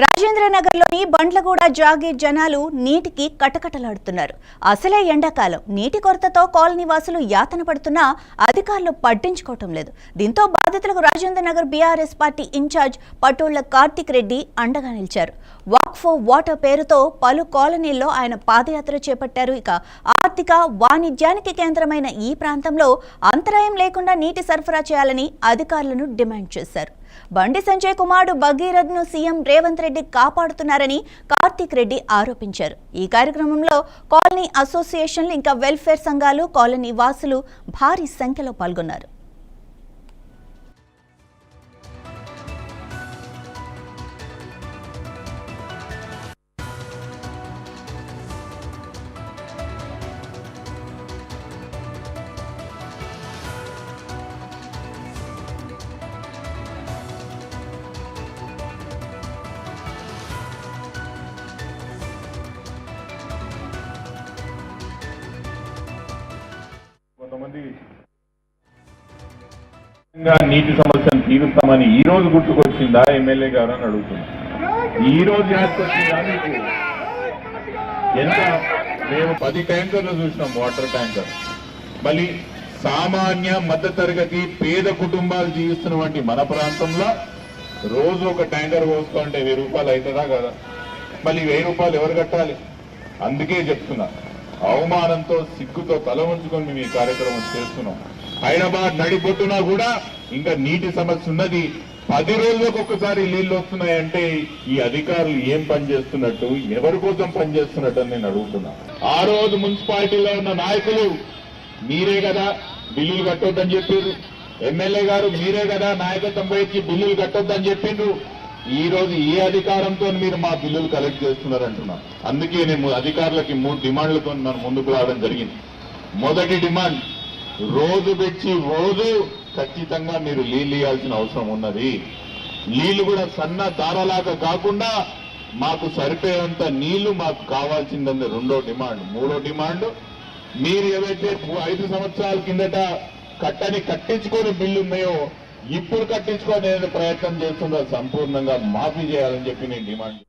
రాజేంద్రనగర్లోని బండ్లగూడ జాగీర్ జనాలు నీటికి కటకటలాడుతున్నారు. అసలే ఎండాకాలం, నీటి కొరతతో కాలనీ వాసులు యాతన పడుతున్నా అధికారులు పట్టించుకోవటం లేదు. దీంతో బాధితులకు Rajendranagar BRS party in-charge Patolla Karthik Reddy అండగా నిలిచారు. వాక్ ఫర్ వాటర్ పేరుతో పలు కాలనీల్లో ఆయన పాదయాత్ర చేపట్టారు. ఇక ఆర్థిక వాణిజ్యానికి కేంద్రమైన ఈ ప్రాంతంలో అంతరాయం లేకుండా నీటి సరఫరా చేయాలని అధికారులను డిమాండ్ చేశారు. బండి సంజయ్ కుమారుడు భగీరథ్ ను సీఎం రేవంత్ రెడ్డి కాపాడుతున్నారని కార్తిక్ రెడ్డి ఆరోపించారు. ఈ కార్యక్రమంలో కాలనీ అసోసియేషన్లు ఇంకా వెల్ఫేర్ సంఘాలు, కాలనీ వాసులు భారీ సంఖ్యలో పాల్గొన్నారు. కొంతమంది నీటి సమస్యను తీరుస్తామని ఈ రోజు గుర్తుకొచ్చిందా ఎమ్మెల్యే గారు అని అడుగుతున్నా. ఈ రోజు యాదకొచ్చిందా మీకు? ఎంత మేము 10 ట్యాంకర్లు చూసినాం, వాటర్ ట్యాంకర్. మళ్ళీ సామాన్య మధ్యతరగతి పేద కుటుంబాలు జీవిస్తున్నటువంటి మన ప్రాంతంలో రోజు ఒక ట్యాంకర్ పోసుకుంటే 1000 రూపాయలు అవుతుందా కదా? మళ్ళీ 1000 రూపాయలు ఎవరు కట్టాలి? అందుకే చెప్తున్నా, అవమానంతో సిగ్గుతో తల ఉంచుకొని మేము ఈ కార్యక్రమం చేస్తున్నాం. హైదరాబాద్ నడిబొట్టునా కూడా ఇంకా నీటి సమస్య ఉన్నది. 10 రోజులకు ఒక్కసారి నీళ్లు వస్తున్నాయంటే ఈ అధికారులు ఏం పని చేస్తున్నట్టు, ఎవరి కోసం పనిచేస్తున్నట్టు అని నేను అడుగుతున్నా. ఆ రోజు మున్సిపాలిటీలో ఉన్న నాయకులు మీరే కదా బిల్లులు కట్టొద్దని చెప్పారు. ఎమ్మెల్యే గారు మీరే కదా నాయకత్వం వహించి బిల్లులు కట్టొద్దని చెప్పిండ్రు. ఈ రోజు ఏ అధికారంతో మీరు మా బిల్లులు కలెక్ట్ చేస్తున్నారంటున్నాం. అందుకే నేను అధికారులకి 3 డిమాండ్లతో మనం ముందుకు రావడం జరిగింది. మొదటి డిమాండ్, రోజు పెట్టి రోజు ఖచ్చితంగా మీరు నీళ్ళు ఇవ్వాల్సిన అవసరం ఉన్నది. నీళ్లు కూడా సన్న దారలాగా కాకుండా మాకు సరిపోయేంత నీళ్లు మాకు కావాల్సిందని రెండో డిమాండ్. మూడో డిమాండ్, మీరు ఏవైతే 5 సంవత్సరాల కిందట కట్టించుకొని బిల్లు ఉన్నాయో ఇప్పుడు కట్టించుకోనే ప్రయత్నం చేస్తుందో సంపూర్ణంగా మాఫీ చేయాలని చెప్పి నేను డిమాండ్